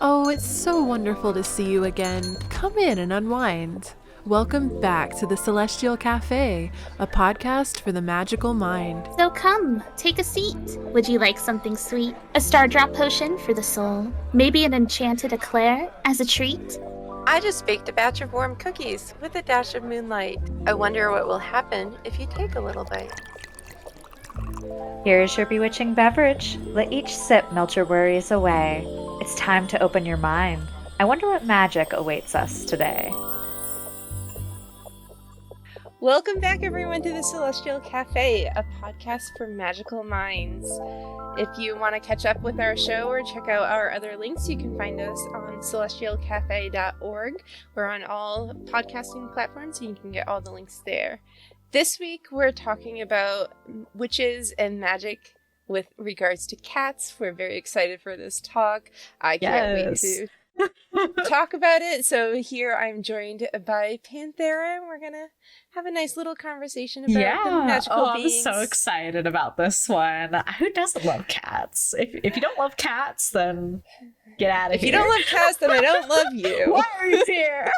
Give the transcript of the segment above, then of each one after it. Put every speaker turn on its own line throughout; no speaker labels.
Oh, it's so wonderful to see you again. Come in and unwind. Welcome back to the Celestial Cafe, a podcast for the magical mind.
So come, take a seat. Would you like something sweet? A star drop potion for the soul? Maybe an enchanted eclair as a treat?
I just baked a batch of warm cookies with a dash of moonlight. I wonder what will happen if you take a little bite.
Here is your bewitching beverage. Let each sip melt your worries away. It's time to open your mind. I wonder what magic awaits us today.
Welcome back, everyone, to the Celestial Cafe, a podcast for magical minds. If you want to catch up with our show or check out our other links, you can find us on celestialcafe.org. We're on all podcasting platforms, so you can get all the links there. This week, we're talking about witches and magic with regards to cats. We're very excited for this talk. I can't wait to talk about it. So here I'm joined by Panthera, and we're going to have a nice little conversation about the magical beings.
I'm so excited about this one. Who doesn't love cats? If you don't love cats, then get out of here.
If you don't love cats, then I don't love you.
Why are you here?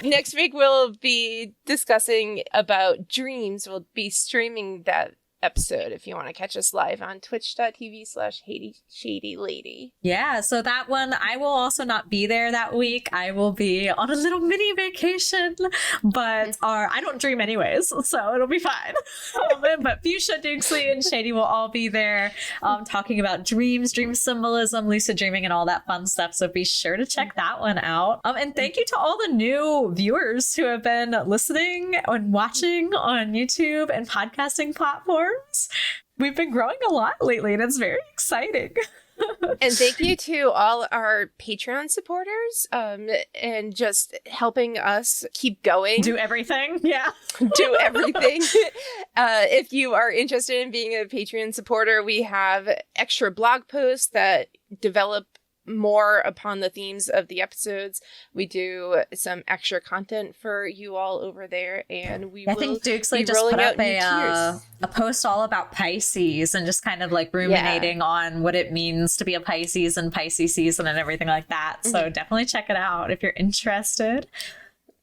Next week, we'll be discussing about dreams. We'll be streaming that episode if you want to catch us live on twitch.tv/shadylady.
Yeah, so that one, I will also not be there that week. I will be on a little mini vacation, but I don't dream anyways, so it'll be fine. But Fuchsia, Dukesly, and Shady will all be there talking about dreams, dream symbolism, lucid dreaming, and all that fun stuff. So be sure to check that one out. And thank you to all the new viewers who have been listening and watching on YouTube and podcasting platforms. We've been growing a lot lately, and it's very exciting.
And thank you to all our Patreon supporters and just helping us keep going.
Do everything. Yeah.
Do everything. If you are interested in being a Patreon supporter, we have extra blog posts that develop more upon the themes of the episodes. We do some extra content for you all over there, and I
think Dukesly just put up a post all about Pisces and just kind of like ruminating on what it means to be a Pisces and Pisces season and everything like that. So definitely check it out if you're interested.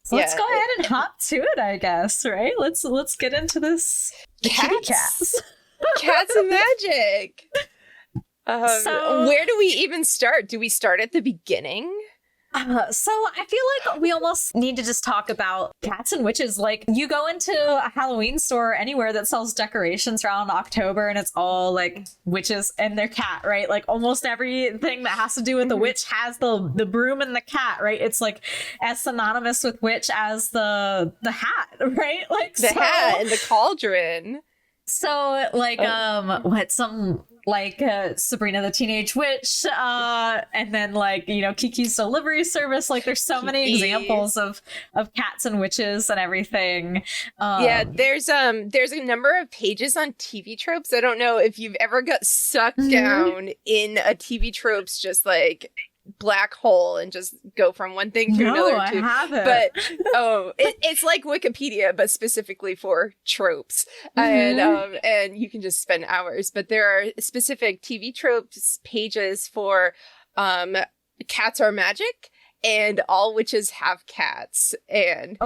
So let's go ahead and hop to it, I guess, right? Let's get into this.
Cats and magic. So where do we even start? Do we start at the beginning?
So I feel like we almost need to just talk about cats and witches. Like, you go into a Halloween store anywhere that sells decorations around October, and it's all like witches and their cat, right? Like almost everything that has to do with the witch has the broom and the cat, right? It's like as synonymous with witch as the hat, right? Like
the hat and the cauldron.
So like Sabrina the Teenage Witch, and then like, you know, Kiki's Delivery Service. Like there's so many examples of cats and witches and everything.
There's a number of pages on TV tropes. I don't know if you've ever got sucked down in a TV tropes, just like black hole and just go from one thing to another.
I haven't.
But it's like Wikipedia, but specifically for tropes, and you can just spend hours. But there are specific TV tropes pages for cats are magic and all witches have cats. And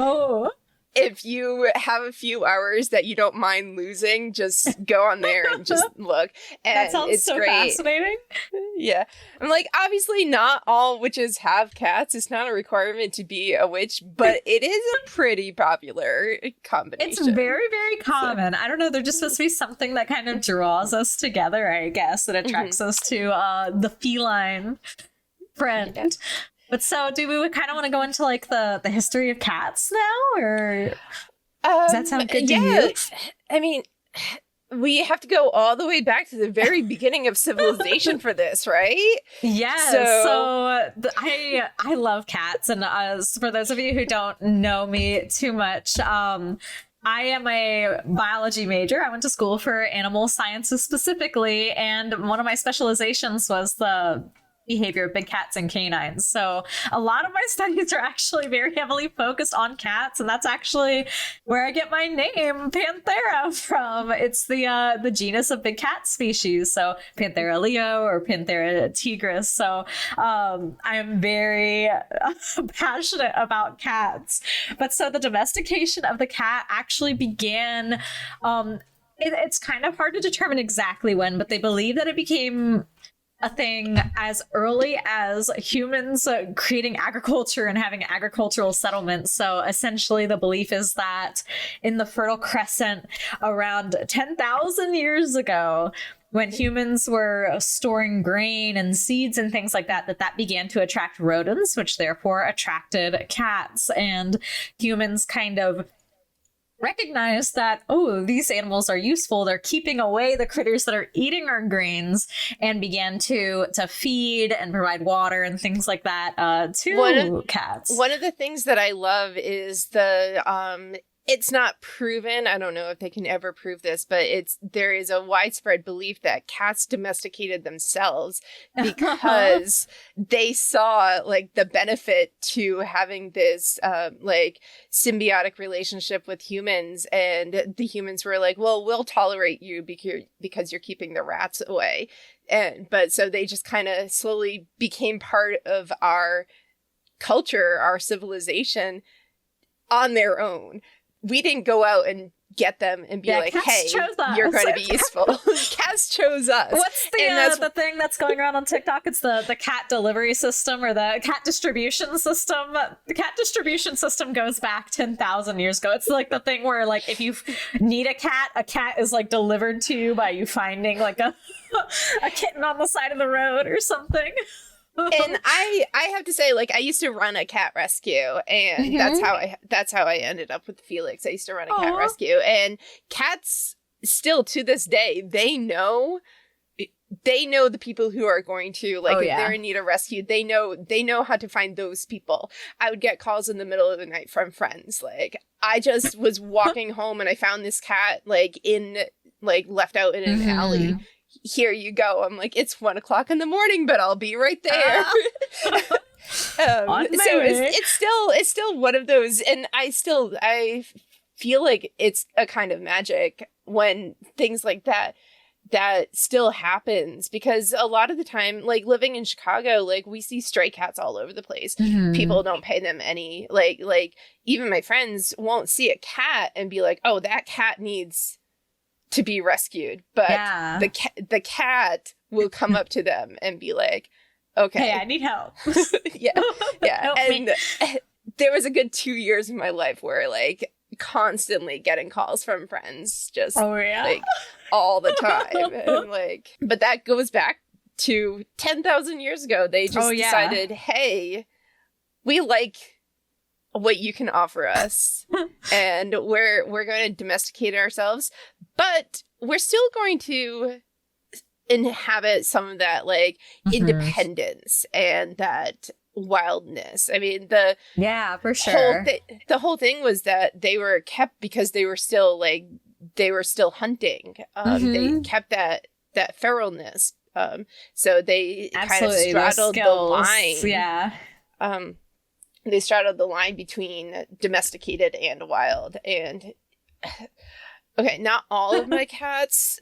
if you have a few hours that you don't mind losing, just go on there and just look. And
that sounds
it's
so
great.
Fascinating.
Yeah. I'm like, obviously not all witches have cats. It's not a requirement to be a witch, but it is a pretty popular combination.
It's very, very common. I don't know. There just supposed to be something that kind of draws us together, I guess, that attracts us to the feline friend. Yeah. But so, do we kind of want to go into like the history of cats now, or does that sound good to you?
I mean, we have to go all the way back to the very beginning of civilization for this, right?
Yeah. So I love cats, and for those of you who don't know me too much, I am a biology major. I went to school for animal sciences specifically, and one of my specializations was the behavior of big cats and canines. So a lot of my studies are actually very heavily focused on cats, and that's actually where I get my name Panthera from. It's the genus of big cat species, so Panthera leo or Panthera tigris. So I am very passionate about cats. But so the domestication of the cat actually began, it's kind of hard to determine exactly when, but they believe that it became a thing as early as humans creating agriculture and having agricultural settlements. So essentially the belief is that in the Fertile Crescent around 10,000 years ago, when humans were storing grain and seeds and things like that, that began to attract rodents, which therefore attracted cats. And humans kind of recognize that, oh, these animals are useful. They're keeping away the critters that are eating our grains, and began to feed and provide water and things like that to cats.
One of the things that I love is it's not proven. I don't know if they can ever prove this, but there is a widespread belief that cats domesticated themselves because they saw like the benefit to having this like symbiotic relationship with humans, and the humans were like, well, we'll tolerate you because you're keeping the rats away. But so they just kind of slowly became part of our culture, our civilization on their own. We didn't go out and get them and be like, hey, you're going to be useful. Cats chose us.
What's the thing that's going around on TikTok? It's the cat delivery system or the cat distribution system. The cat distribution system goes back 10,000 years ago. It's like the thing where like if you need a cat is like delivered to you by you finding like a kitten on the side of the road or something.
And I have to say, like, I used to run a cat rescue, and that's how I ended up with Felix. I used to run a cat rescue, and cats still to this day, they know the people who are going to, like, if they're in need of rescue, they know how to find those people. I would get calls in the middle of the night from friends. Like, I just was walking home and I found this cat like left out in an alley. Here you go. I'm like, it's 1 o'clock in the morning, but I'll be right there. So it's still one of those, and I feel like it's a kind of magic when things like that still happens, because a lot of the time, like living in Chicago, like we see stray cats all over the place. People don't pay them any, like even my friends won't see a cat and be like, oh, that cat needs to be rescued, but the cat will come up to them and be like, okay,
hey, I need help.
yeah and there was a good 2 years of my life where like constantly getting calls from friends, just like all the time. And like, but that goes back to 10,000 years ago. They just decided, hey, we like what you can offer us, and we're going to domesticate ourselves, but we're still going to inhabit some of that like independence and that wildness. I mean,
for sure.
The whole thing was that they were kept because they were still hunting. They kept that feralness. So they kind of straddled the line. They straddled the line between domesticated and wild. And okay, not all of my cats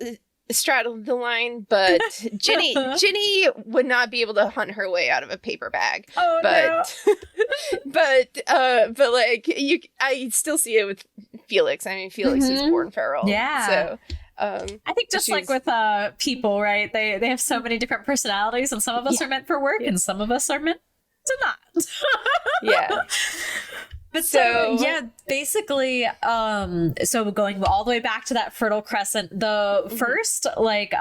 straddled the line, but Ginny would not be able to hunt her way out of a paper bag. Oh, but but like I still see it with Felix. I mean, Felix is born feral. Yeah. So
I think just like with people, right? They have so many different personalities, and some of us are meant for work, and some of us are meant to not.
Yeah.
But so basically, so going all the way back to that Fertile Crescent, the first like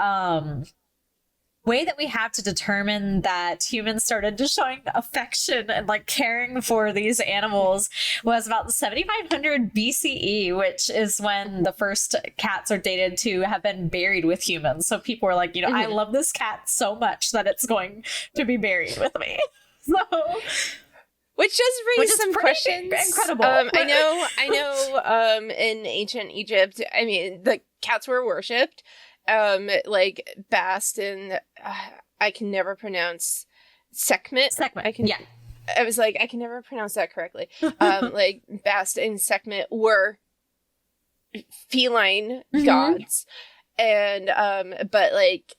way that we have to determine that humans started just showing affection and like caring for these animals was about 7500 BCE, which is when the first cats are dated to have been buried with humans. So people were like, I love this cat so much that it's going to be buried with me. So,
which does raise some questions. Incredible. I know. In ancient Egypt, I mean, the cats were worshipped. Like Bast and I can never pronounce Sekhmet.
Yeah.
I was like, I can never pronounce that correctly. Like Bast and Sekhmet were feline gods, and but like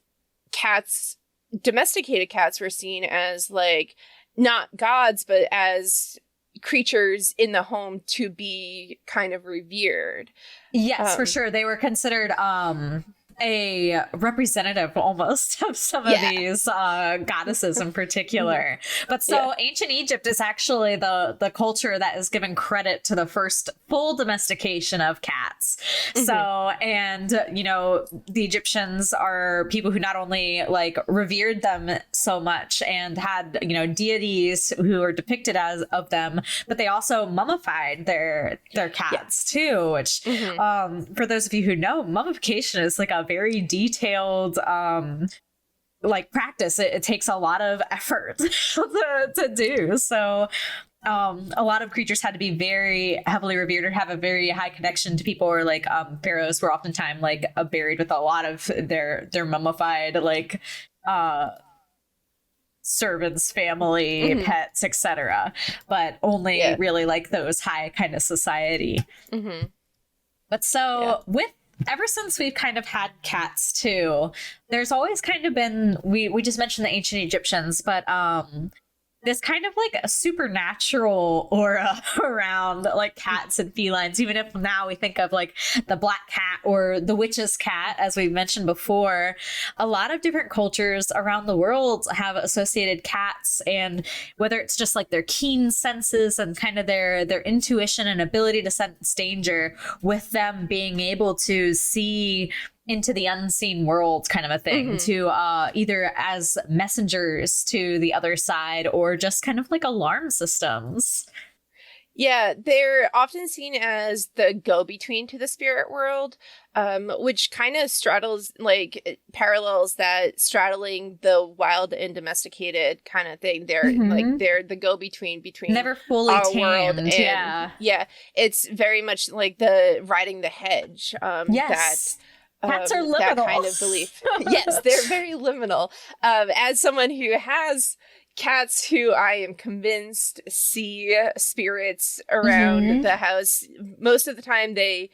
cats, domesticated cats, were seen as like not gods, but as creatures in the home to be kind of revered.
Yes, for sure. They were considered a representative almost of some of these goddesses in particular. But so ancient Egypt is actually the culture that is given credit to the first full domestication of cats. So, and you know, the Egyptians are people who not only like revered them so much and had, you know, deities who are depicted as of them, but they also mummified their cats too, which for those of you who know, mummification is like a very detailed like practice. It takes a lot of effort to do. So a lot of creatures had to be very heavily revered or have a very high connection to people, or like pharaohs were oftentimes like buried with a lot of their mummified like servants, family, pets, etc. But only really like those high kind of society. But so with ever since we've kind of had cats too, there's always kind of been, we just mentioned the ancient Egyptians, but this kind of like a supernatural aura around like cats and felines, even if now we think of like the black cat or the witch's cat, as we mentioned before. A lot of different cultures around the world have associated cats, and whether it's just like their keen senses and kind of their intuition and ability to sense danger, with them being able to see into the unseen world kind of a thing, to either as messengers to the other side or just kind of like alarm systems.
Yeah, they're often seen as the go-between to the spirit world, which kind of straddles, like, parallels that straddling the wild and domesticated kind of thing. They're like, they're the go-between between
never fully
our
tamed,
world and it's very much like the riding the hedge.
Yes. Cats are liminal.
That kind of belief. Yes, they're very liminal. As someone who has cats who I am convinced see spirits around the house, most of the time they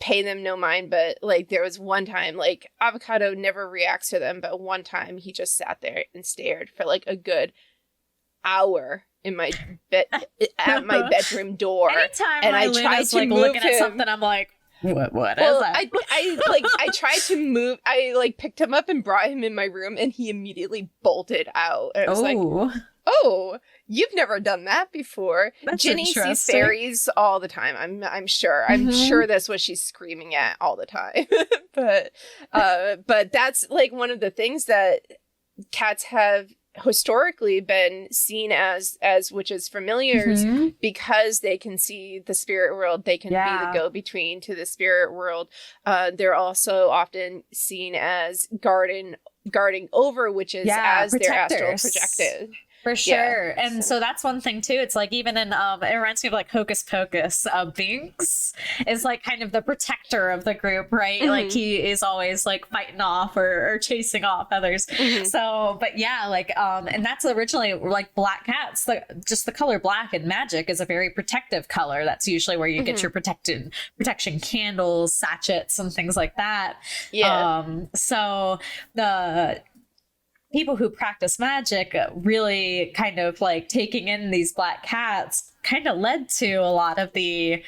pay them no mind, but like there was one time, like Avocado never reacts to them, but one time he just sat there and stared for like a good hour in my bed at my bedroom door.
Anytime
and
I tried to like looking at something, I'm like, what is that?
I tried to move. I like picked him up and brought him in my room, and he immediately bolted out. And I was like, "Oh, you've never done that before."
That's
Ginny sees fairies all the time. I'm sure. I'm sure that's what she's screaming at all the time. but that's like one of the things that cats have historically been seen as witches familiars, because they can see the spirit world. They can be the go-between to the spirit world. They're also often seen as guarding over witches as their astral projected.
For sure. And so that's one thing too. It's like even in it reminds me of like Hocus Pocus. Binks is like kind of the protector of the group, right? Like he is always like fighting off or chasing off others. So but yeah, like and that's originally like black cats. Just the color black in magic is a very protective color. That's usually where you get your protection candles, sachets, and things like that. So the people who practice magic really kind of like taking in these black cats kind of led to a lot of the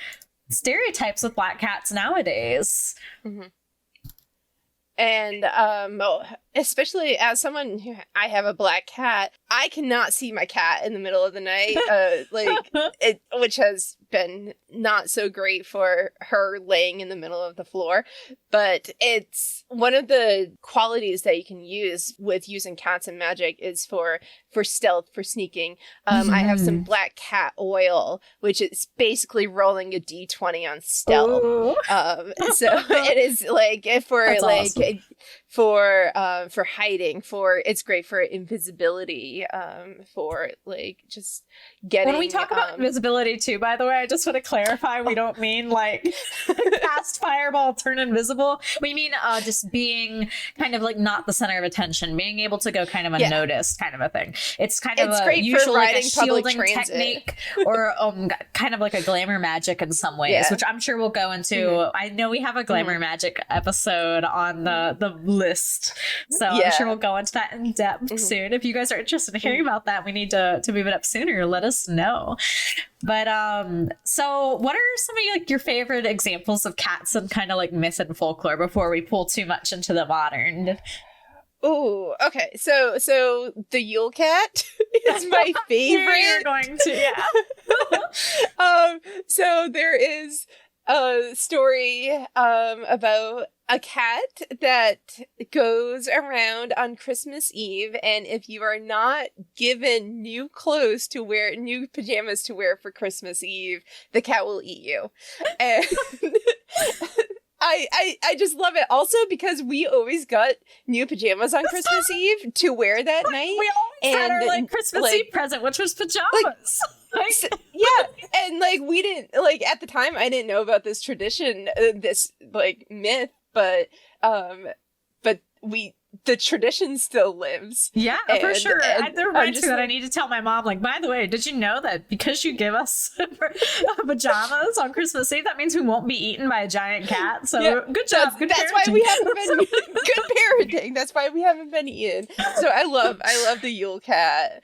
stereotypes with black cats nowadays.
And especially as someone who, I have a black cat, I cannot see my cat in the middle of the night, which has been not so great for her laying in the middle of the floor. But it's one of the qualities that you can use with using cats in magic is for stealth, for sneaking. I have some black cat oil, which is basically rolling a d20 on stealth. So it is like for that's like awesome. for hiding, it's great for invisibility, for like just getting.
When we talk about invisibility too, by the way, I just want to clarify, we don't mean like cast fireball, turn invisible. We mean just being kind of like not the center of attention, being able to go kind of unnoticed, kind of a thing. It's kind of usually like a shielding technique, or kind of like a glamour magic in some ways, which I'm sure we'll go into. I know we have a glamour magic episode on the list, so I'm sure we'll go into that in depth soon. If you guys are interested in hearing about that, we need to move it up sooner. Let us know. But so what are some of like your favorite examples of cats and kind of like myth and folklore before we pull too much into the modern?
Oh, okay. So the Yule cat is my favorite.
You're going to,
So there is a story about a cat that goes around on Christmas Eve, and if you are not given new pajamas to wear for Christmas Eve, the cat will eat you. And I just love it. Also because we always got new pajamas on Christmas Eve to wear that night.
We always had our like Christmas Eve present, which was pajamas.
And like we didn't like at the time. I didn't know about this tradition, this like myth, but the tradition still lives.
Yeah, for sure. That reminds me that I need to tell my mom, like, by the way, did you know that because you give us pajamas on Christmas Eve, that means we won't be eaten by a giant cat? So good job.
That's why we haven't been good parenting. That's why we haven't been eaten. So I love the Yule cat.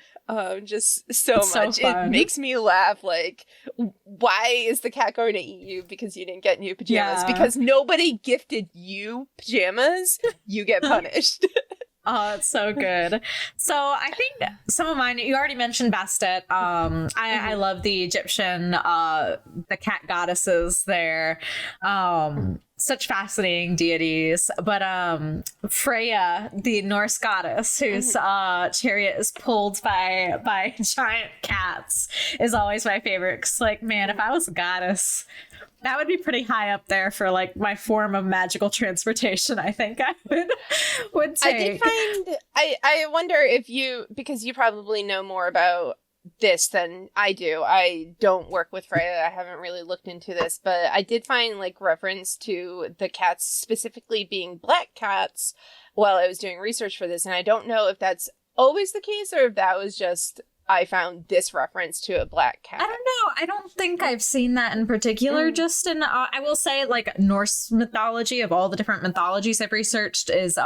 Just so much. It makes me laugh. Like, why is the cat going to eat you because you didn't get new pajamas? Because nobody gifted you pajamas. You get punished.
Oh, it's so good. So I think some of mine, you already mentioned Bastet. I love the Egyptian, the cat goddesses there. Such fascinating deities. But Freya, the Norse goddess, whose chariot is pulled by giant cats, is always my favorite. 'Cause, like, man, if I was a goddess, that would be pretty high up there for like my form of magical transportation. I think I would take.
I did find. I wonder if because you probably know more about this than I do. I don't work with Freya. I haven't really looked into this, but I did find like reference to the cats specifically being black cats while I was doing research for this, and I don't know if that's always the case or if that was just I found this reference to a black cat.
I don't know. I don't think I've seen that in particular. Just in, I will say, like, Norse mythology, of all the different mythologies I've researched, is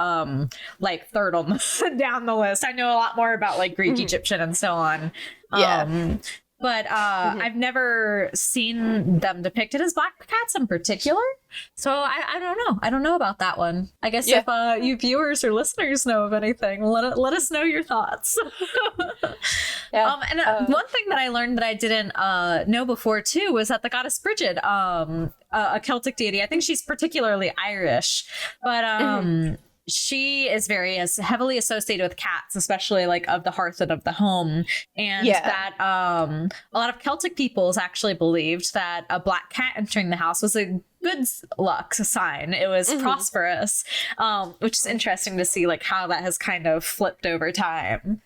like third on down the list. I know a lot more about like Greek, Egyptian, and so on. But I've never seen them depicted as black cats in particular. So I don't know. I don't know about that one. I guess if you viewers or listeners know of anything, let us know your thoughts. And one thing that I learned that I didn't know before too was that the goddess Brigid, a Celtic deity, I think she's particularly Irish, but she is very heavily associated with cats, especially like of the hearth and of the home. And that a lot of Celtic peoples actually believed that a black cat entering the house was a good luck sign. It was prosperous, which is interesting to see like how that has kind of flipped over time.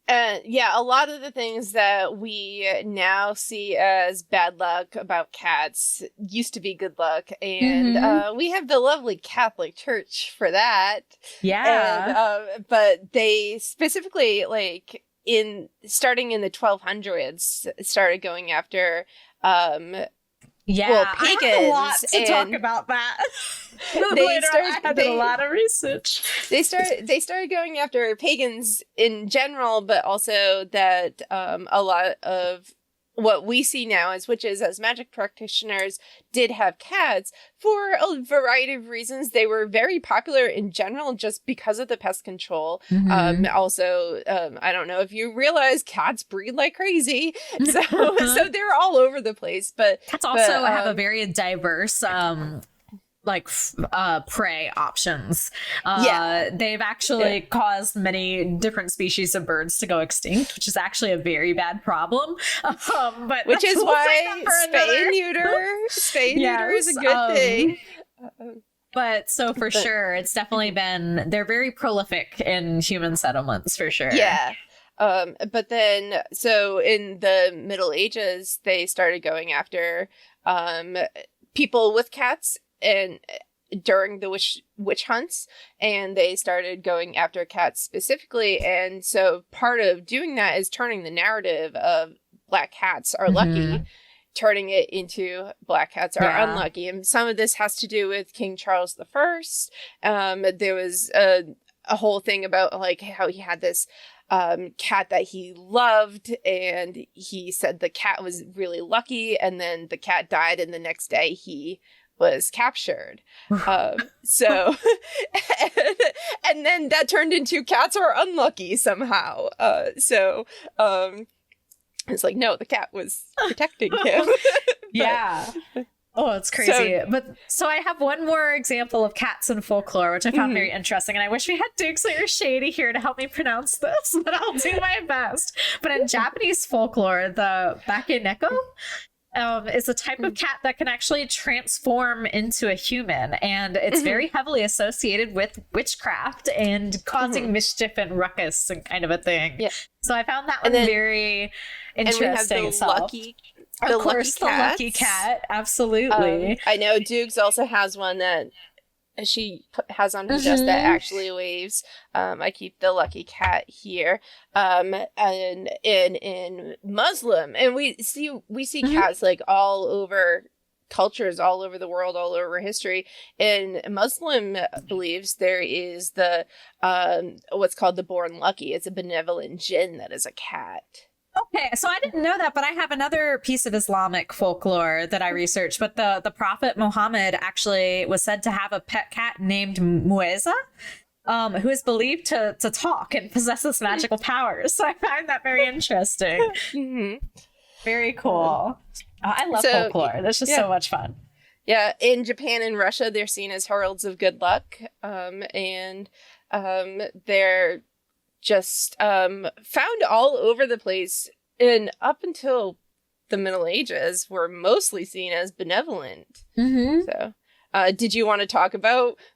A lot of the things that we now see as bad luck about cats used to be good luck, and we have the lovely Catholic Church for that. But they specifically, like, starting in the 1200s, started going after pagans.
I have a lot to talk about that. I had a lot of research.
They started going after pagans in general, but also that a lot of what we see now as witches, as magic practitioners, did have cats for a variety of reasons. They were very popular in general just because of the pest control. Also, I don't know if you realize cats breed like crazy, so they're all over the place. But
cats also have a very diverse prey options. They've actually caused many different species of birds to go extinct, which is actually a very bad problem. But
which is why spay and neuter is a good thing.
But so for sure, it's definitely been, they're very prolific in human settlements for sure.
Yeah. But then, so in the Middle Ages, they started going after people with cats and during the witch hunts, and they started going after cats specifically. And so part of doing that is turning the narrative of black cats are lucky, turning it into black cats are unlucky. And some of this has to do with King Charles I. There was a whole thing about like how he had this cat that he loved, and he said the cat was really lucky, and then the cat died, and the next day he was captured. So and then that turned into cats are unlucky somehow. It's like, no, the cat was protecting him.
Yeah. Oh, it's crazy. So I have one more example of cats in folklore, which I found very interesting. And I wish we had Dukesy or Shady here to help me pronounce this, but I'll do my best. But in Japanese folklore, the bakeneko is a type of cat that can actually transform into a human. And it's very heavily associated with witchcraft and causing mischief and ruckus and kind of a thing. Yeah. So I found that one very interesting.
And we have the
lucky cat. Absolutely.
I know Dukes also has one that she has on her desk that actually waves. I keep the lucky cat here. And in Muslim, and we see cats like all over cultures, all over the world, all over history. And Muslim believes there is the what's called the born lucky. It's a benevolent jinn that is a cat.
Okay, so I didn't know that, but I have another piece of Islamic folklore that I researched. But the Prophet Muhammad actually was said to have a pet cat named Mueza, who is believed to talk and possesses magical powers. So I find that very interesting. Very cool. I love folklore. That's just so much fun.
Yeah, in Japan and Russia, they're seen as heralds of good luck, and they're just found all over the place, and up until the Middle Ages were mostly seen as benevolent. So did you want to talk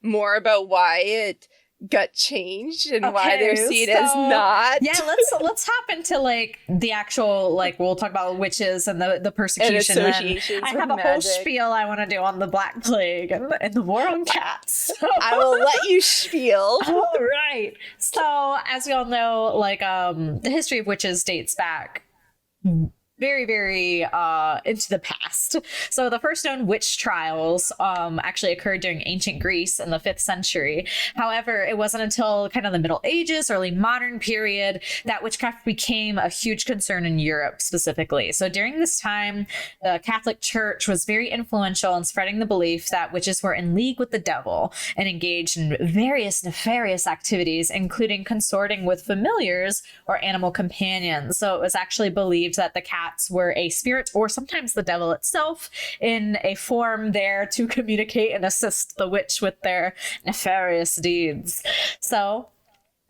more about why it got changed and why they're seen as not?
Yeah, let's hop into like the actual, like, we'll talk about witches and the persecution
and associations.
I have a whole spiel I want to do on the Black Plague and the war on cats.
I will let you spiel.
All right. So as we all know, like the history of witches dates back very, very into the past. So the first known witch trials actually occurred during ancient Greece in the 5th century. However, it wasn't until kind of the Middle Ages, early modern period, that witchcraft became a huge concern in Europe specifically. So during this time, the Catholic Church was very influential in spreading the belief that witches were in league with the devil and engaged in various nefarious activities, including consorting with familiars or animal companions. So it was actually believed that the cats were a spirit, or sometimes the devil itself, in a form there to communicate and assist the witch with their nefarious deeds. So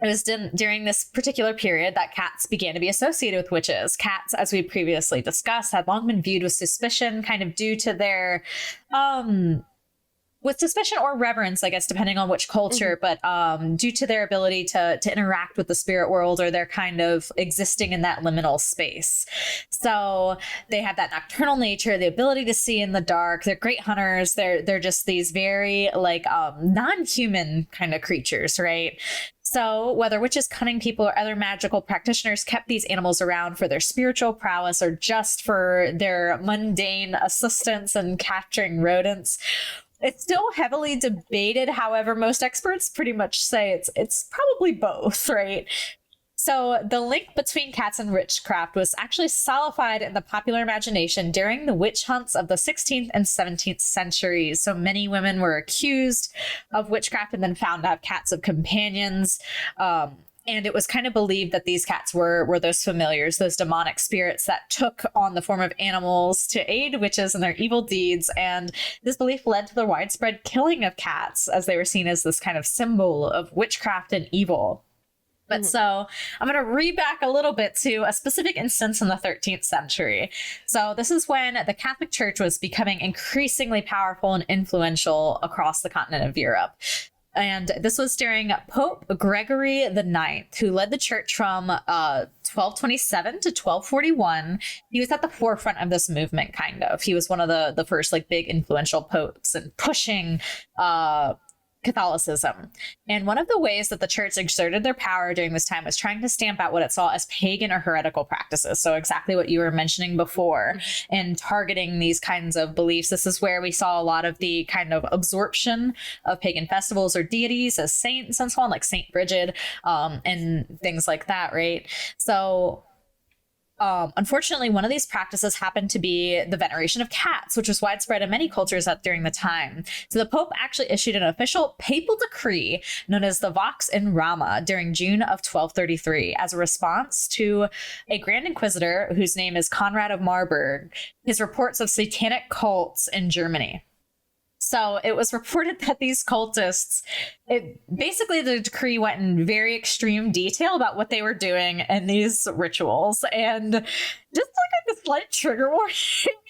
it was during this particular period that cats began to be associated with witches. Cats, as we previously discussed, had long been viewed with suspicion, kind of due to their with suspicion or reverence, I guess, depending on which culture, but due to their ability to interact with the spirit world, or their kind of existing in that liminal space. So they have that nocturnal nature, the ability to see in the dark. They're great hunters. They're just these very like non-human kind of creatures, right? So whether witches, cunning people, or other magical practitioners kept these animals around for their spiritual prowess or just for their mundane assistance in capturing rodents, it's still heavily debated. However, most experts pretty much say it's probably both, right? So the link between cats and witchcraft was actually solidified in the popular imagination during the witch hunts of the 16th and 17th centuries. So many women were accused of witchcraft and then found to have cats of companions. And it was kind of believed that these cats were those familiars, those demonic spirits that took on the form of animals to aid witches in their evil deeds. And this belief led to the widespread killing of cats, as they were seen as this kind of symbol of witchcraft and evil. But so I'm going to read back a little bit to a specific instance in the 13th century. So this is when the Catholic Church was becoming increasingly powerful and influential across the continent of Europe. And this was during Pope Gregory the Ninth, who led the church from 1227 to 1241. He was at the forefront of this movement, kind of. He was one of the first like big influential popes and pushing Catholicism. And one of the ways that the church exerted their power during this time was trying to stamp out what it saw as pagan or heretical practices. So exactly what you were mentioning before, and targeting these kinds of beliefs. This is where we saw a lot of the kind of absorption of pagan festivals or deities as saints and so on, like Saint Bridget, and things like that, right? So unfortunately, one of these practices happened to be the veneration of cats, which was widespread in many cultures during the time. So the Pope actually issued an official papal decree known as the Vox in Rama during June of 1233 as a response to a Grand Inquisitor whose name is Conrad of Marburg, his reports of satanic cults in Germany. So it was reported that these cultists, basically the decree went in very extreme detail about what they were doing in these rituals. And just like a slight trigger warning,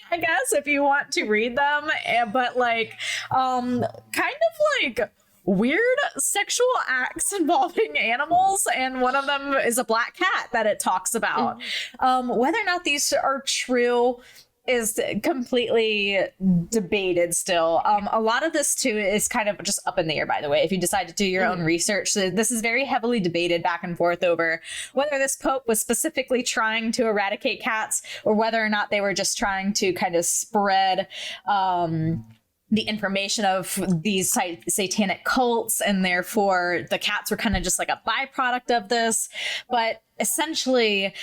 I guess, if you want to read them, but like kind of like weird sexual acts involving animals. And one of them is a black cat that it talks about. Whether or not these are true is completely debated still. A lot of this too is kind of just up in the air, by the way, if you decide to do your own research. So this is very heavily debated back and forth over whether this Pope was specifically trying to eradicate cats or whether or not they were just trying to kind of spread the information of these satanic cults, and therefore the cats were kind of just like a byproduct of this. But essentially,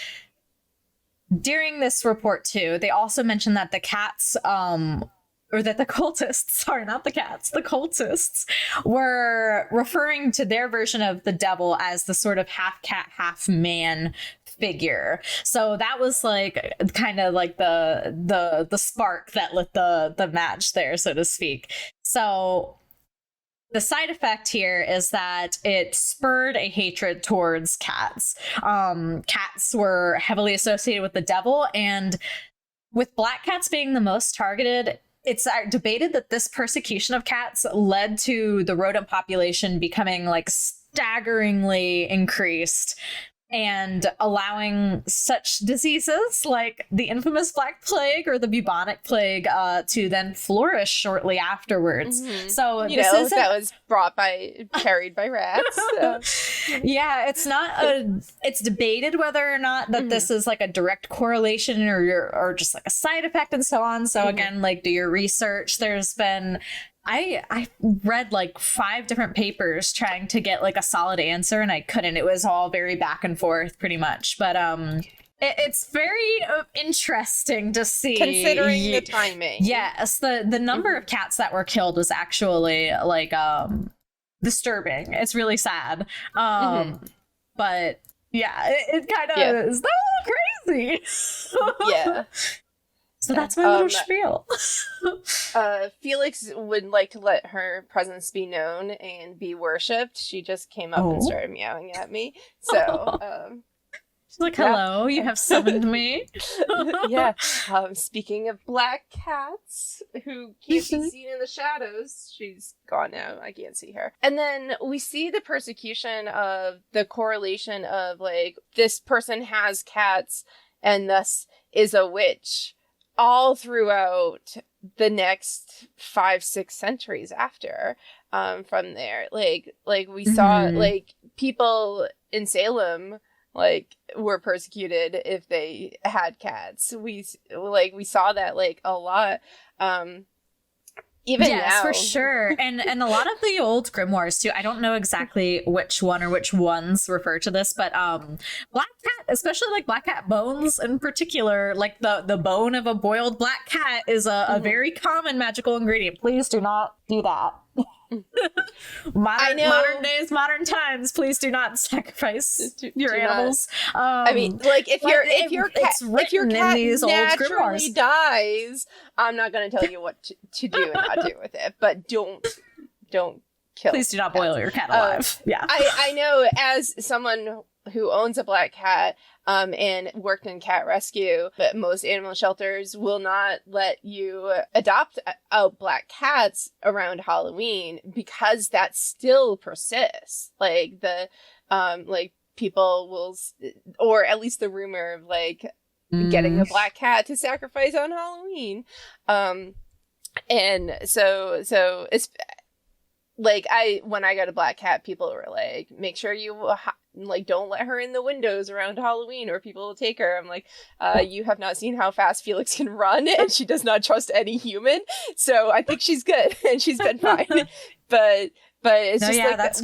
during this report, too, they also mentioned that the cats, or that the cultists, sorry, not the cats, the cultists were referring to their version of the devil as the sort of half cat, half man figure. So that was like kind of like the spark that lit the match there, so to speak. So the side effect here is that it spurred a hatred towards cats. Cats were heavily associated with the devil, and with black cats being the most targeted, it's debated that this persecution of cats led to the rodent population becoming like staggeringly increased, and allowing such diseases like the infamous Black Plague or the bubonic plague to then flourish shortly afterwards. So
that was carried by rats. So.
Yeah, it's debated whether or not that this is like a direct correlation or just like a side effect and so on. So again, like, do your research. There's been I read like 5 different papers trying to get like a solid answer, and I couldn't. It was all very back and forth pretty much. But it's very interesting to see,
considering the timing.
Yes, the number of cats that were killed was actually like disturbing. It's really sad. But yeah, it kind of is a little crazy.
Yeah.
So that's my little spiel.
Felix would like to let her presence be known and be worshipped. She just came up and started meowing at me. So,
she's like, hello, you have summoned me.
Yeah. Speaking of black cats who can't be seen in the shadows, she's gone now. I can't see her. And then we see the persecution of the correlation of like, this person has cats and thus is a witch, all throughout the next 5-6 centuries after, from there. Like we saw, like, people in Salem, like, were persecuted if they had cats. We saw that, like, a lot. Even
yes,
now.
for sure. And a lot of the old grimoires too. I don't know exactly which one or which ones refer to this, but black cat, especially like black cat bones in particular, like the bone of a boiled black cat is a very common magical ingredient. Please do not do that. Modern times, please do not sacrifice your animals.
I mean, like, if your cat naturally dies, I'm not going to tell you what to do and not do with it, but don't kill.
Please do not
cats.
boil your cat alive. Yeah.
I know, as someone who owns a black cat and worked in cat rescue, but most animal shelters will not let you adopt out black cats around Halloween because that still persists. Like the like people will, or at least the rumor of like getting a black cat to sacrifice on Halloween. And so it's like, when I got a black cat, people were like, make sure you like don't let her in the windows around Halloween or people will take her. I'm like, you have not seen how fast Felix can run, and she does not trust any human, so I think she's good and she's been fine. but it's just like
that's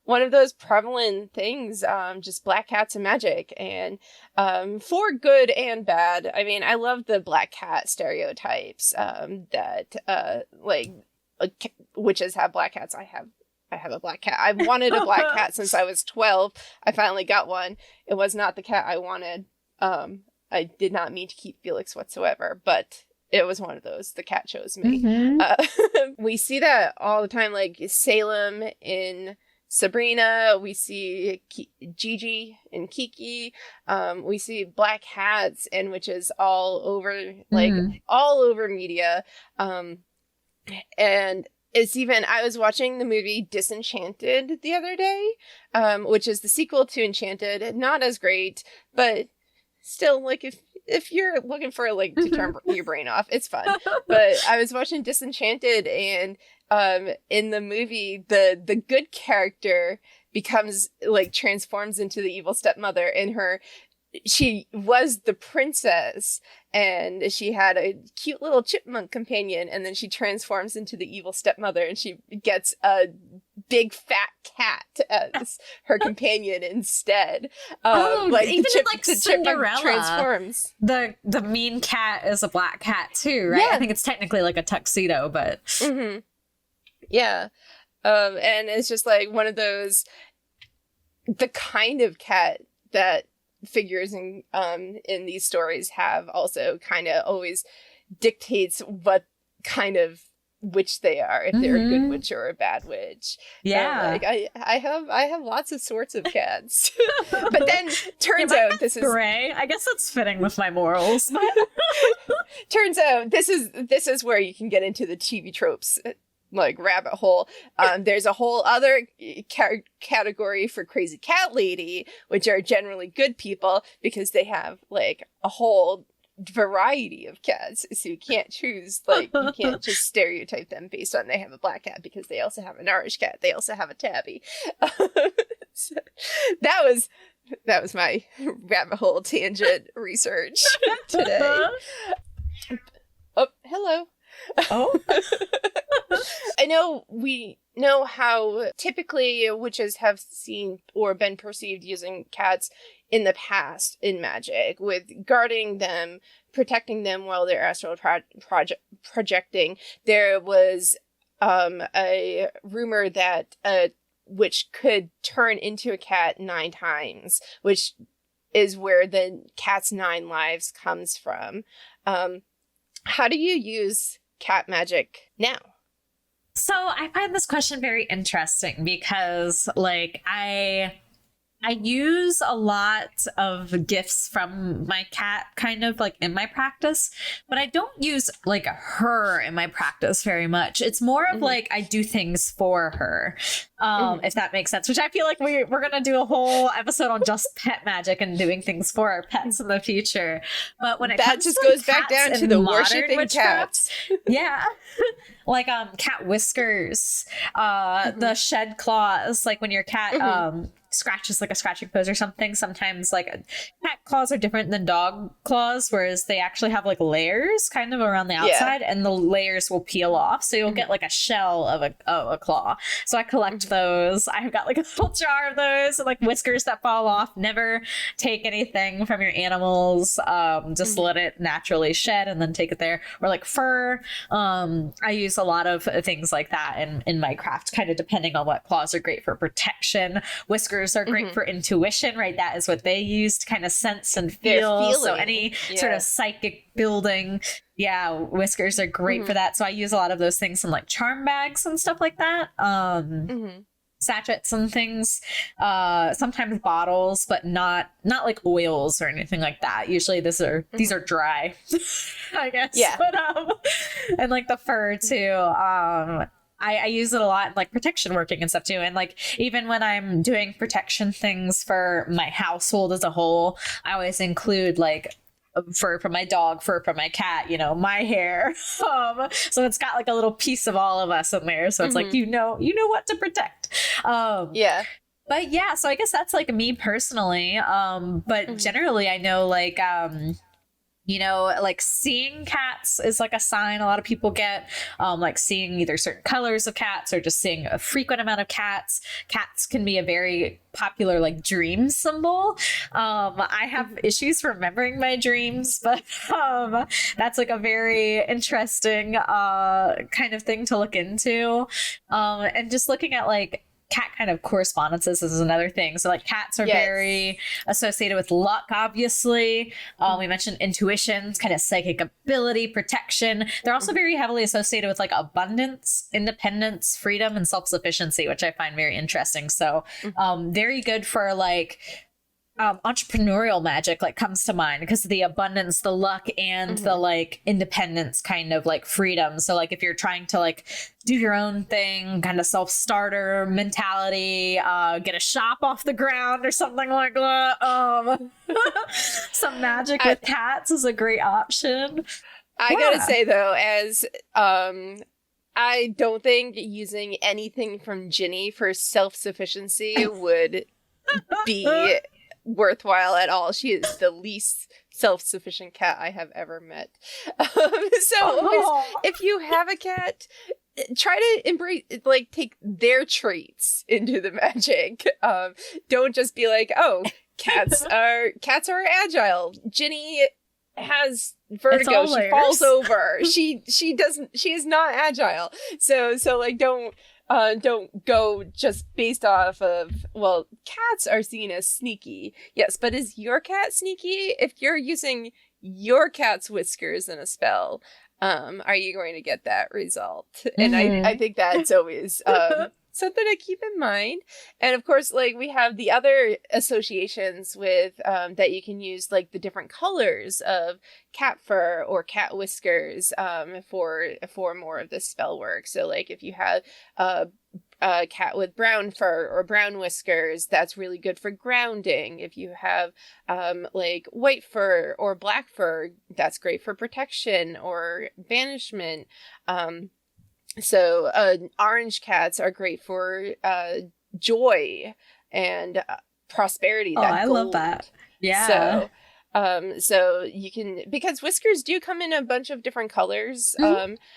one of those prevalent things, just black cats and magic, and for good and bad. I mean, I love the black cat stereotypes that like witches have black cats. I have a black cat. I've wanted a black cat since I was 12. I finally got one. It was not the cat I wanted. I did not mean to keep Felix whatsoever, but it was one of those. The cat chose me. We see that all the time, like Salem in Sabrina. We see Gigi and Kiki. We see black cats and witches all over, like all over media. And it's even, I was watching the movie Disenchanted the other day, which is the sequel to Enchanted. Not as great, but still, like, if you're looking for, like, to turn your brain off, it's fun. But I was watching Disenchanted, and in the movie, the good character becomes, like, transforms into the evil stepmother, and she was the princess, and she had a cute little chipmunk companion, and then she transforms into the evil stepmother, and she gets a big fat cat as her companion instead.
Like even like
the
Cinderella
transforms.
The mean cat is a black cat too, right?
Yeah.
I think it's technically like a tuxedo, but
yeah. And it's just like one of those, the kind of cat that figures in these stories have also kind of always dictates what kind of witch they are, if they're a good witch or a bad witch.
Yeah.
Like I have lots of sorts of cats. But then turns out this is
gray. I guess that's fitting with my morals.
turns out this is where you can get into the TV tropes like rabbit hole. There's a whole other category for crazy cat lady, which are generally good people because they have like a whole variety of cats, so you can't choose, like, you can't just stereotype them based on they have a black cat, because they also have an Irish cat, they also have a tabby. So that was my rabbit hole tangent research today. Oh, hello.
Oh.
I know we know how typically witches have seen or been perceived using cats in the past in magic, with guarding them, protecting them while they're astral projecting. There was a rumor that a witch could turn into a cat 9 times, which is where the cat's 9 lives comes from. How do you use cat magic now?
So I find this question very interesting because, like, I use a lot of gifts from my cat kind of like in my practice, but I don't use like her in my practice very much. It's more of like I do things for her, if that makes sense, which I feel like we're going to do a whole episode on just pet magic and doing things for our pets in the future. But when it
that
comes
just
to
goes back down to the worshipping cats.
Yeah. Like cat whiskers, the shed claws, like when your cat scratches like a scratching pose or something. Sometimes like cat claws are different than dog claws, whereas they actually have like layers kind of around the outside, and the layers will peel off, so you'll get like a shell of a claw. So I collect those. I've got like a little jar of those, and like whiskers that fall off. Never take anything from your animals, just let it naturally shed and then take it there. Or like fur, I use a lot of things like that in my craft, kind of depending on what claws are great for protection. Whiskers are great for intuition, right? That is what they use to kind of sense and feel. So any sort of psychic building, yeah, whiskers are great for that. So I use a lot of those things in like charm bags and stuff like that. Sachets and things, sometimes bottles, but not like oils or anything like that. Usually these are dry, I guess.
Yeah.
But and like the fur too. I use it a lot in like protection working and stuff too. And like even when I'm doing protection things for my household as a whole, I always include like fur from my dog, fur from my cat, you know, my hair. So it's got like a little piece of all of us in there. So it's like, you know what to protect.
Yeah.
But yeah, so I guess that's like me personally. But generally I know like, you know, like seeing cats is like a sign a lot of people get, like seeing either certain colors of cats or just seeing a frequent amount of cats. Cats can be a very popular like dream symbol. I have issues remembering my dreams, but that's like a very interesting kind of thing to look into. And just looking at like cat kind of correspondences is another thing. So like cats are very associated with luck, obviously. We mentioned intuition, kind of psychic ability, protection. They're also very heavily associated with like abundance, independence, freedom, and self-sufficiency, which I find very interesting. So very good for like entrepreneurial magic like comes to mind because of the abundance, the luck, and the like independence kind of like freedom. So like if you're trying to like do your own thing, kind of self-starter mentality, get a shop off the ground or something like that, some magic with cats is a great option.
I gotta say though, as I don't think using anything from Ginny for self-sufficiency would be worthwhile at all. She is the least self-sufficient cat I have ever met. Always, if you have a cat, try to embrace, like, take their traits into the magic. Don't just be like, oh, cats are agile. Ginny has vertigo. She falls over. She is not agile. So like don't go just based off of, well, cats are seen as sneaky. Yes, but is your cat sneaky? If you're using your cat's whiskers in a spell, are you going to get that result? And I think that's always something to keep in mind. And of course, like, we have the other associations with that you can use, like the different colors of cat fur or cat whiskers for more of the spell work. So like if you have a cat with brown fur or brown whiskers, that's really good for grounding. If you have like white fur or black fur, that's great for protection or banishment. So orange cats are great for joy and prosperity.
I love that. Yeah.
So you can, because whiskers do come in a bunch of different colors.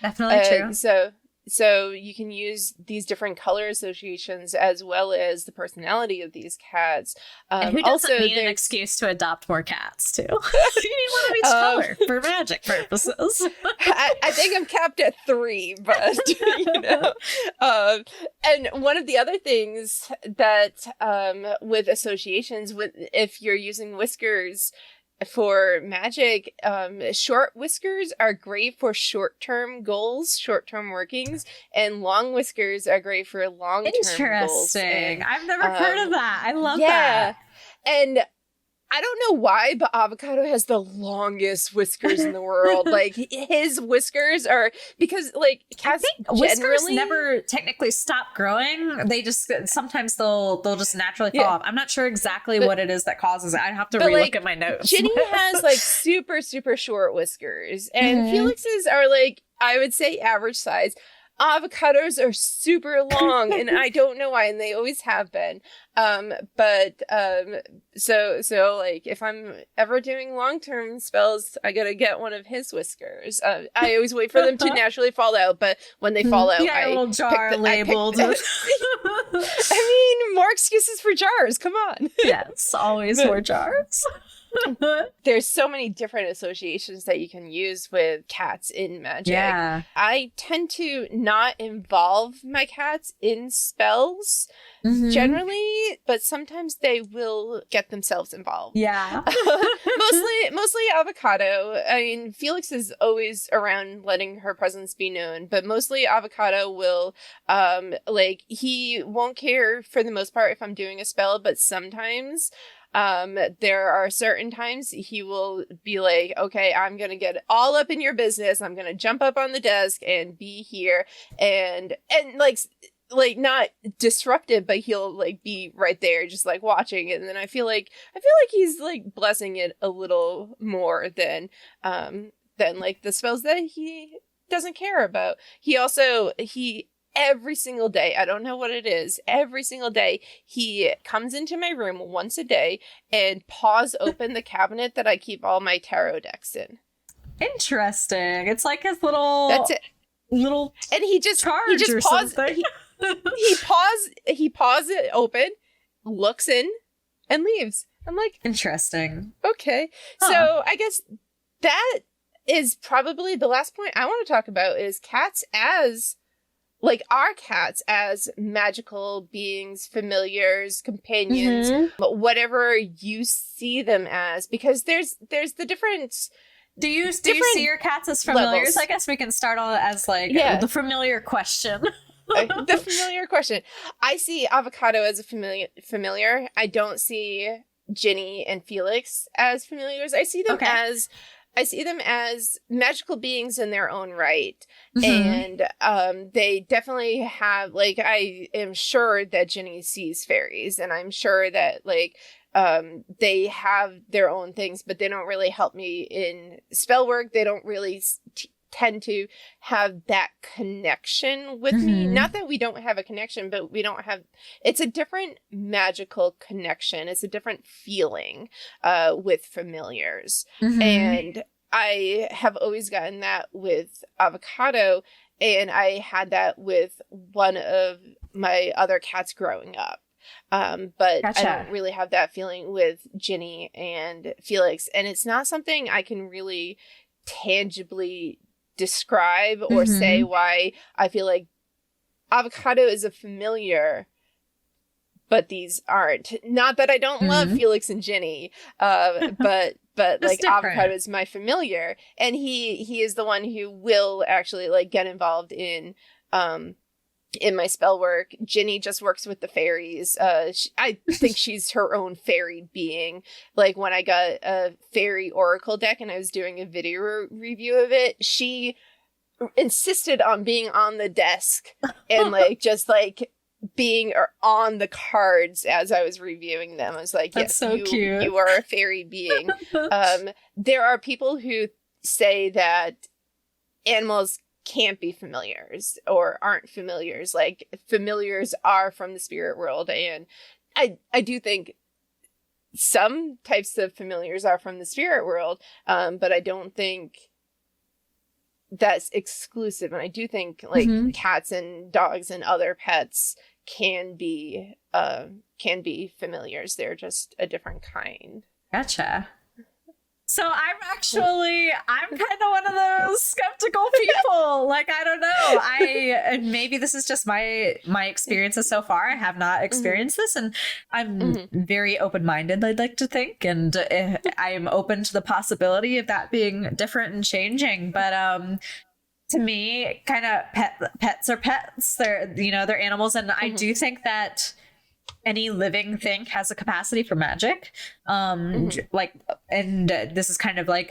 Definitely true.
So you can use these different color associations as well as the personality of these cats.
And who doesn't need an excuse to adopt more cats, too? You need one of each color for magic purposes.
I think I'm capped at 3, but, you know. And one of the other things that with associations, with if you're using whiskers for magic, short whiskers are great for short-term goals, short-term workings, and long whiskers are great for long-term goals.
Interesting. I've never heard of that. I love that.
And I don't know why, but Avocado has the longest whiskers in the world. Like, his whiskers are, because, like, cats
whiskers never technically stop growing. They just, sometimes they'll just naturally fall off. I'm not sure exactly what it is that causes it. I'd have to relook at my notes.
Ginny has, like, super, super short whiskers. And Felix's are, like, I would say average size. Avocados are super long, and I don't know why, and they always have been. So like, if I'm ever doing long-term spells, I gotta get one of his whiskers. I always wait for them to naturally fall out, but when they fall out,
a little jar labeled.
I mean, more excuses for jars. Come on.
Yes, always more jars.
There's so many different associations that you can use with cats in magic.
Yeah.
I tend to not involve my cats in spells generally, but sometimes they will get themselves involved.
Yeah.
mostly Avocado. I mean, Felix is always around letting her presence be known, but mostly Avocado will like, he won't care for the most part if I'm doing a spell, but sometimes there are certain times he will be like, okay, I'm gonna get all up in your business, I'm gonna jump up on the desk and be here, and like not disruptive, but he'll like be right there just like watching it. And then I feel like he's like blessing it a little more than like the spells that he doesn't care about. He every single day, I don't know what it is, every single day, he comes into my room once a day and paws open the cabinet that I keep all my tarot decks in.
Interesting. It's like his little...
That's it.
Little
and he just paws... He paws it open, looks in, and leaves. I'm like...
Interesting.
Okay. Huh. So I guess that is probably the last point I want to talk about is cats as... like our cats as magical beings, familiars, companions, whatever you see them as, because there's the difference.
Do you see your cats as familiars? Levels. I guess we can start on as like the familiar question.
The familiar question. I see Avocado as a familiar. I don't see Ginny and Felix as familiars. I see them as magical beings in their own right. And they definitely have, like, I am sure that Ginny sees fairies, and I'm sure that, like, they have their own things, but they don't really help me in spell work. They don't really tend to have that connection with me. Not that we don't have a connection, but it's a different magical connection. It's a different feeling with familiars. And I have always gotten that with Avocado, and I had that with one of my other cats growing up. But
Gotcha.
I don't really have that feeling with Ginny and Felix, and it's not something I can really tangibly describe or say why I feel like Avocado is a familiar, but these aren't. Not that I don't love Felix and Ginny, but like Avocado is my familiar, and he is the one who will actually like get involved in my spell work. Ginny just works with the fairies. I think she's her own fairy being. Like when I got a fairy oracle deck and I was doing a video review of it, she insisted on being on the desk and like just like being on the cards as I was reviewing them. I was like, yes, so cute. You are a fairy being. There are people who say that animals can't be familiars or aren't familiars. Like familiars are from the spirit world, and I do think some types of familiars are from the spirit world, but I don't think that's exclusive. And I do think like cats and dogs and other pets can be familiars. They're just a different kind.
Gotcha. So I'm kind of one of those skeptical people. Like, I don't know. And maybe this is just my experiences so far. I have not experienced this, and I'm very open-minded, I'd like to think, and I am open to the possibility of that being different and changing. But to me, kind of pets are pets. They're animals, and I do think that any living thing has a capacity for magic. Like, and this is kind of like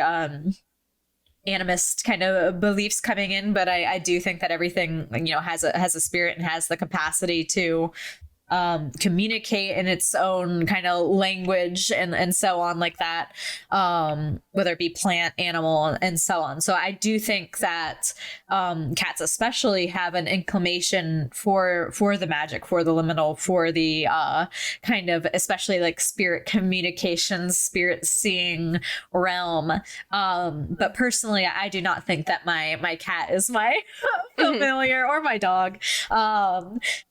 animist kind of beliefs coming in, but I do think that everything has a spirit and has the capacity to communicate in its own kind of language and so on, like that, whether it be plant, animal, and so on. So I do think that cats especially have an inclination for the magic, for the liminal, for the kind of especially like spirit communication, spirit seeing realm. But personally, I do not think that my cat is my familiar, or my dog.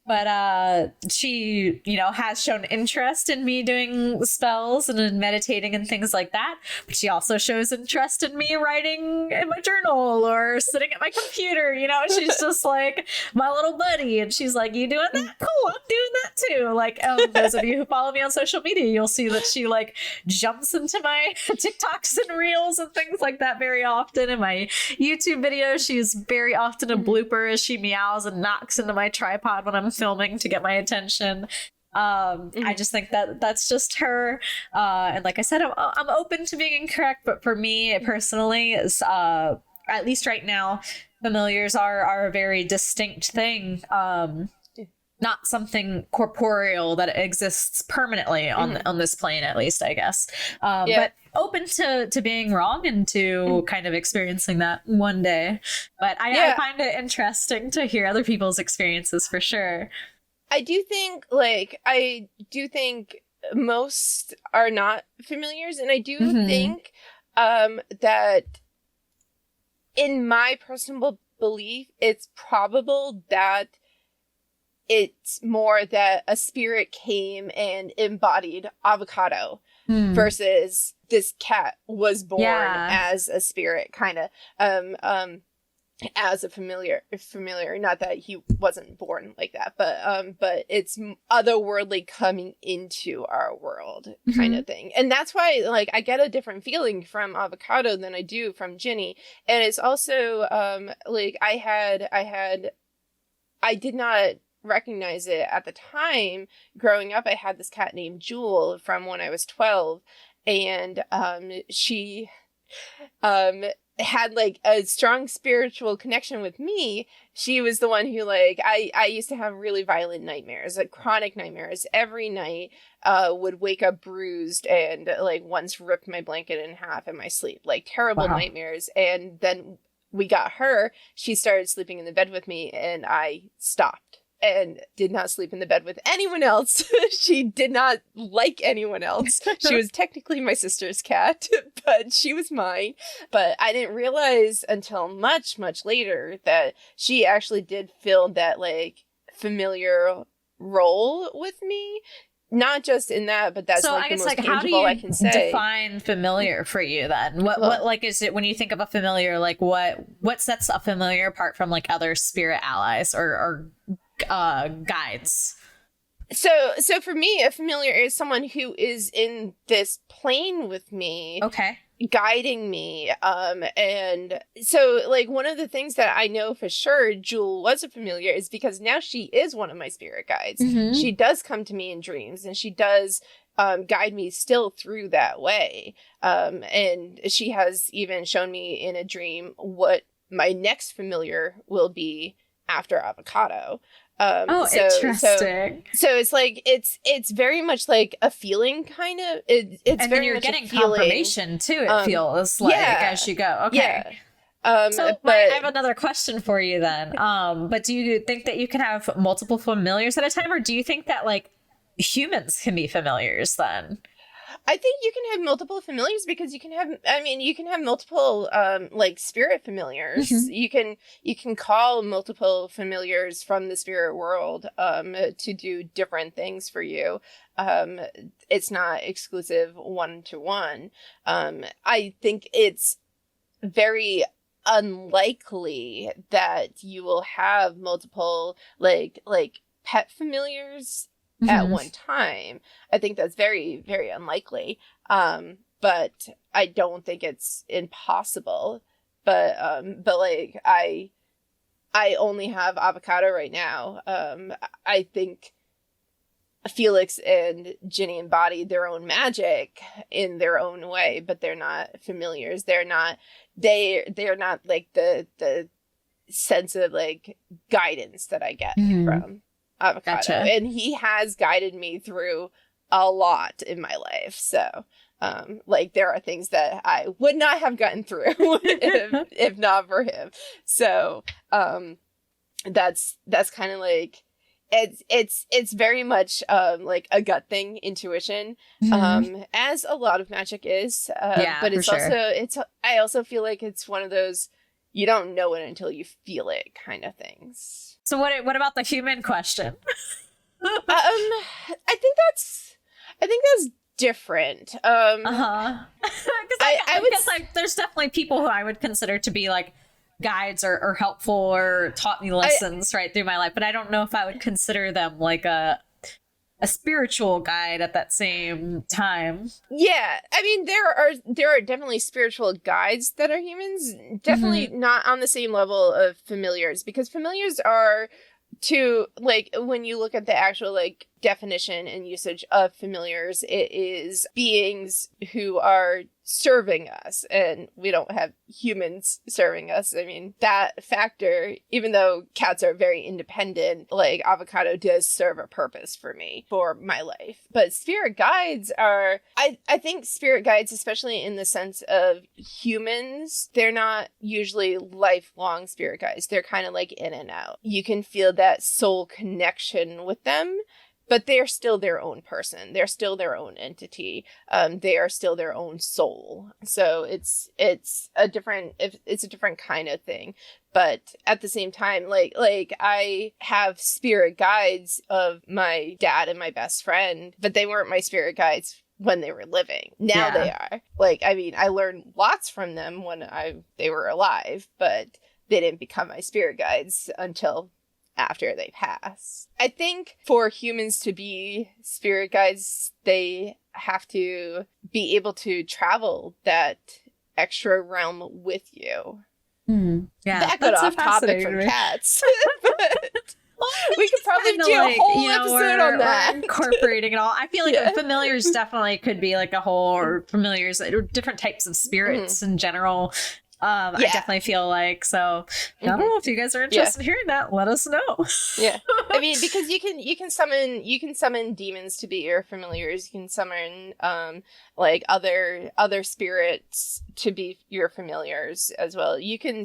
But she, has shown interest in me doing spells and in meditating and things like that. But she also shows interest in me writing in my journal or sitting at my computer. She's just like my little buddy. And she's like, you doing that? Cool, I'm doing that too. Like, those of you who follow me on social media, you'll see that she like jumps into my TikToks and reels and things like that very often. In my YouTube videos, she's very often a blooper as she meows and knocks into my tripod when I'm filming to get my attention. I just think that that's just her. And like I said, I'm open to being incorrect, but for me personally, is at least right now, familiars are a very distinct thing. Not something corporeal that exists permanently on this plane, at least, I guess. But open to being wrong and to kind of experiencing that one day. But I find it interesting to hear other people's experiences for sure.
I do think most are not familiars, and I do think that in my personal belief, it's probable that it's more that a spirit came and embodied Avocado versus this cat was born as a spirit, kind of as a familiar. Not that he wasn't born like that, but it's otherworldly coming into our world, kind of thing. And that's why, like, I get a different feeling from Avocado than I do from Ginny. And it's also like I did not recognize it at the time. Growing up, I had this cat named Jewel from when I was 12, and she had like a strong spiritual connection with me. She was the one who, like, I used to have really violent nightmares, like chronic nightmares every night. Would wake up bruised and like once ripped my blanket in half in my sleep, like terrible nightmares. And then we got her, she started sleeping in the bed with me, and I stopped and did not sleep in the bed with anyone else. She did not like anyone else. She was technically my sister's cat, but she was mine. But I didn't realize until much, much later that she actually did fill that, like, familiar role with me. Not just in that, but that's like the most tangible I can say.
How do you define familiar for you then? What like is it when you think of a familiar? Like what sets a familiar apart from like other spirit allies or guides?
So for me, a familiar is someone who is in this plane with me.
Okay.
Guiding me. And so, like, one of the things that I know for sure Jewel was a familiar is because now she is one of my spirit guides. She does come to me in dreams, and she does guide me still through that way. And she has even shown me in a dream what my next familiar will be after Avocado.
Interesting.
So it's like it's very much like a feeling, kind of. It's
and
very
then you're
much
getting confirmation too. It feels like as you go. Okay.
Yeah.
But I have another question for you then. But do you think that you can have multiple familiars at a time, or do you think that like humans can be familiars then?
I think you can have multiple familiars because you can have multiple like spirit familiars. You can call multiple familiars from the spirit world to do different things for you. It's not exclusive one-to-one. I think it's very unlikely that you will have multiple like pet familiars at one time. I think that's very, very unlikely. But I don't think it's impossible. But like I only have Avocado right now. I think Felix and Ginny embody their own magic in their own way, but they're not familiars. They're not like the sense of like guidance that I get from Avocado.
Gotcha.
And he has guided me through a lot in my life. So like there are things that I would not have gotten through if not for him. So that's kind of like it's very much like a gut thing, intuition, as a lot of magic is. But it's also I also feel like it's one of those you don't know it until you feel it kind of things.
So what about the human question?
I think that's different.
Because I guess like there's definitely people who I would consider to be like guides or helpful or taught me lessons right through my life, but I don't know if I would consider them like a spiritual guide at that same time.
Yeah, I mean there are definitely spiritual guides that are humans, definitely not on the same level of familiars, because familiars are, to like, when you look at the actual like definition and usage of familiars, it is beings who are serving us, and we don't have humans serving us. I mean, that factor, even though cats are very independent, like Avocado does serve a purpose for me, for my life. But spirit guides are, I think spirit guides, especially in the sense of humans, they're not usually lifelong spirit guides. They're kind of like in and out. You can feel that soul connection with them, but they're still their own person. They're still their own entity. They are still their own soul. So it's a different kind of thing. But at the same time, like I have spirit guides of my dad and my best friend, but they weren't my spirit guides when they were living. Now they are. Like, I mean, I learned lots from them when they were alive, but they didn't become my spirit guides until after they pass. I think for humans to be spirit guides, they have to be able to travel that extra realm with you.
Yeah,
that got off topic from cats. But we could probably do a whole episode on that.
We're incorporating it all. I feel like familiars definitely could be like a whole, or familiars, or different types of spirits in general. I definitely feel like, so I don't know if you guys are interested in hearing that, let us know.
Yeah, I mean, because you can summon demons to be your familiars. You can summon like other spirits to be your familiars as well. You can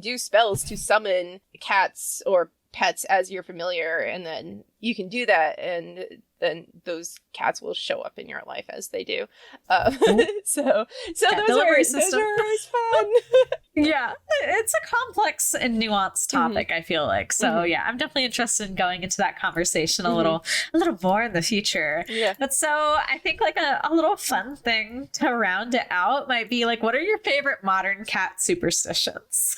do spells to summon cats or pets as your familiar, and then you can do that, and then those cats will show up in your life as they do. So those are always fun.
Yeah, it's a complex and nuanced topic, I feel like. So yeah, I'm definitely interested in going into that conversation a little more in the future. Yeah. But so I think like a little fun thing to round it out might be like, what are your favorite modern cat superstitions?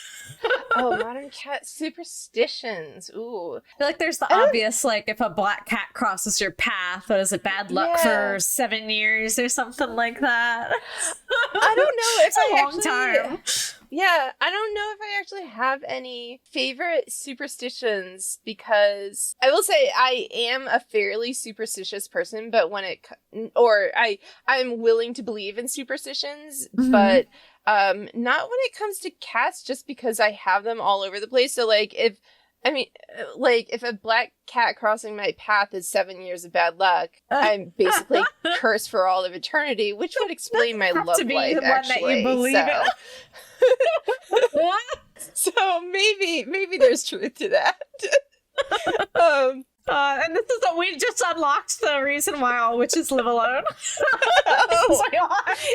Modern cat superstitions. Ooh.
I feel like there's the obvious, like, if a black cat crosses your path, what is it, bad luck for 7 years or something like that?
I don't know if
it's a long time.
Yeah, I don't know if I actually have any favorite superstitions, because I will say I am a fairly superstitious person, but I'm willing to believe in superstitions, but not when it comes to cats, just because I have them all over the place. So like if a black cat crossing my path is 7 years of bad luck, I'm basically cursed for all of eternity, which would explain my love life, actually. So maybe there's truth to that.
And this is we just unlocked the reason why all witches live alone.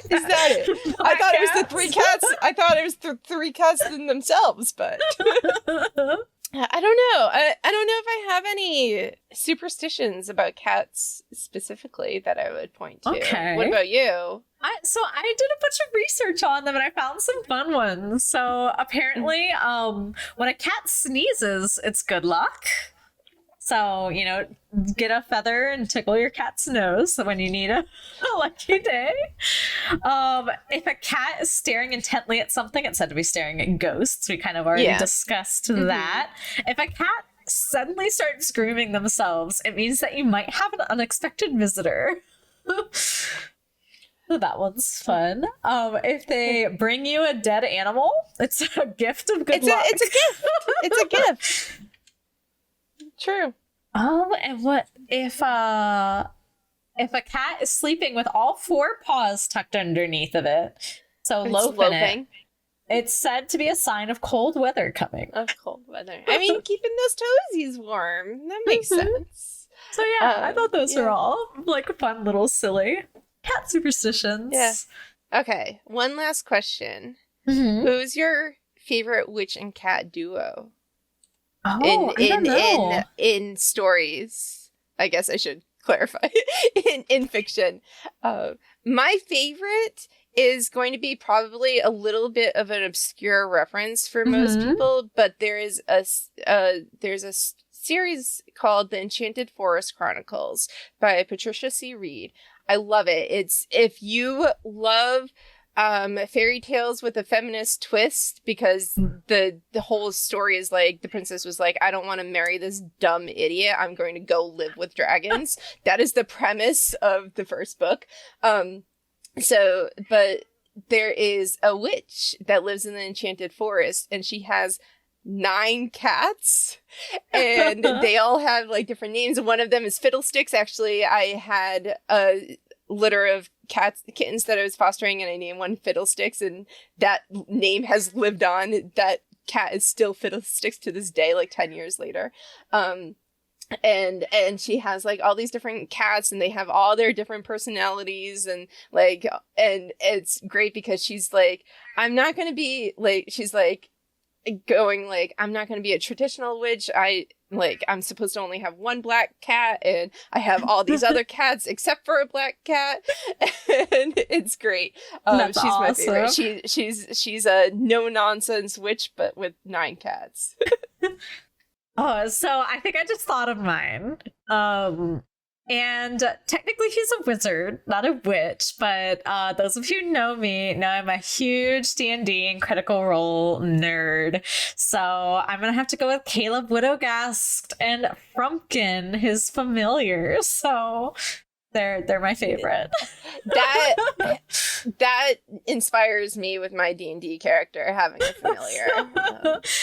Is that it? I thought it was the three cats. I thought it was the three cats in themselves, but I don't know. I don't know if I have any superstitions about cats specifically that I would point to. Okay. What about you?
So I did a bunch of research on them and I found some fun ones. So apparently, when a cat sneezes, it's good luck. So, get a feather and tickle your cat's nose when you need a lucky day. If a cat is staring intently at something, it's said to be staring at ghosts. We kind of already discussed that. If a cat suddenly starts grooming themselves, it means that you might have an unexpected visitor. That one's fun. If they bring you a dead animal, it's a gift of good luck.
It's a gift. It's a gift. True.
And what if a cat is sleeping with all four paws tucked underneath of it? So loafing. It's said to be a sign of cold weather coming.
Of cold weather. I mean, keeping those toesies warm. That makes sense.
So yeah, I thought those were all like fun little silly cat superstitions.
Yeah. Okay. One last question. Who's your favorite witch and cat duo?
Oh, I don't know.
In stories, I guess I should clarify. in fiction, my favorite is going to be probably a little bit of an obscure reference for most people, but there's a series called The Enchanted Forest Chronicles by Patricia C. Reed. I love it. It's if you love fairy tales with a feminist twist, because the whole story is like the princess was like, I don't want to marry this dumb idiot, I'm going to go live with dragons. That is the premise of the first book. But there is a witch that lives in the enchanted forest, and she has 9 cats, and they all have like different names. One of them is Fiddlesticks. Actually, I had a litter of kittens that I was fostering, and I named one Fiddlesticks, and that name has lived on. That cat is still Fiddlesticks to this day, like 10 years later. And she has like all these different cats, and they have all their different personalities, and it's great because she's like, I'm not going to be like, she's like going like, I'm not going to be a traditional witch. I'm supposed to only have one black cat, and I have all these other cats except for a black cat. And it's great.
That's
she's my favorite.
awesome.
She's a no nonsense witch, but with 9 cats.
Oh, so I think I just thought of mine. And technically he's a wizard, not a witch, but those of you who know me know I'm a huge D&D and Critical Role nerd. So I'm gonna have to go with Caleb Widowgast and Frumpkin, his familiar. So they're my favorite.
That inspires me with my D&D character having a familiar.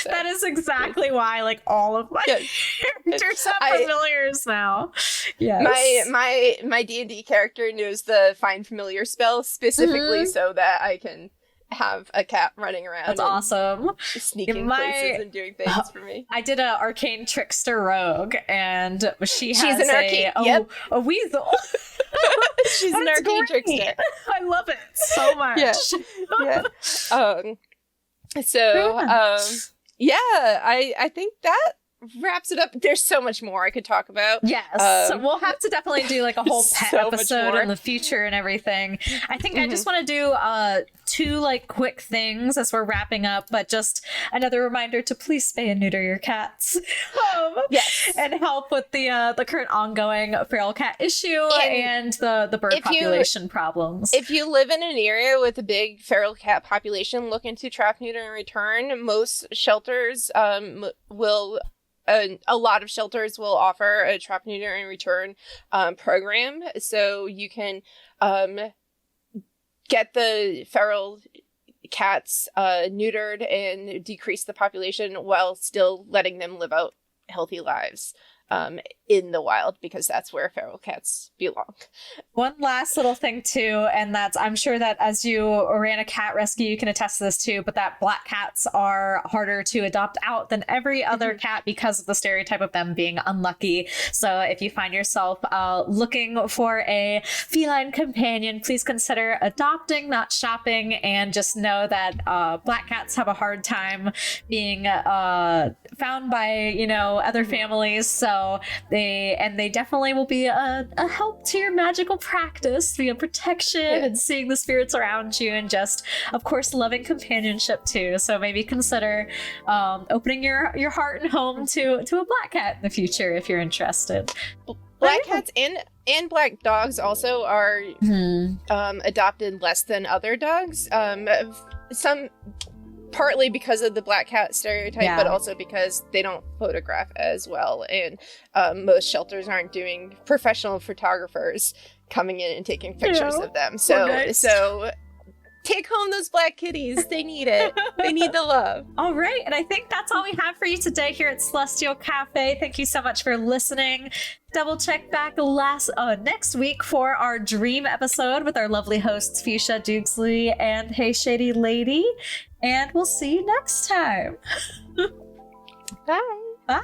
That is exactly why, like, all of my characters have familiars now. Yes.
My D&D character knows the find familiar spell specifically so that I can have a cat running around.
That's awesome.
Sneaking places and doing things for me.
I did an arcane trickster rogue, and she's
an arcane.
A weasel.
She's an arcane trickster.
I love it so much.
I think that wraps it up. There's so much more I could talk about.
Yes. So we'll have to definitely do like a whole pet episode in the future and everything. I think I just want to do 2 like quick things as we're wrapping up, but just another reminder to please spay and neuter your cats. And help with the current ongoing feral cat issue and the bird population problems. If you live in an area with a big feral cat population, look into trap, neuter, and return. Most shelters will a lot of shelters will offer a trap, neuter, and return program, so you can get the feral cats neutered and decrease the population while still letting them live out healthy lives in the wild, because that's where feral cats belong. One last little thing too, and that's, I'm sure that as you ran a cat rescue, you can attest to this too, but that black cats are harder to adopt out than every other cat because of the stereotype of them being unlucky. So if you find yourself looking for a feline companion, please consider adopting, not shopping, and just know that black cats have a hard time being found by, other families. So they definitely will be a help to your magical practice via protection and seeing the spirits around you, and just, of course, loving companionship too. So maybe consider opening your heart and home to a black cat in the future if you're interested. Black cats and black dogs also are adopted less than other dogs. Partly because of the black cat stereotype, but also because they don't photograph as well, and most shelters aren't doing professional photographers coming in and taking pictures of them. So take home those black kitties. They need it. They need the love. All right, and I think that's all we have for you today here at Celestial Cafe. Thank you so much for listening. Double check back next week for our dream episode with our lovely hosts Fuchsia, Dukesley, and Hey Shady Lady. And we'll see you next time. Bye. Bye.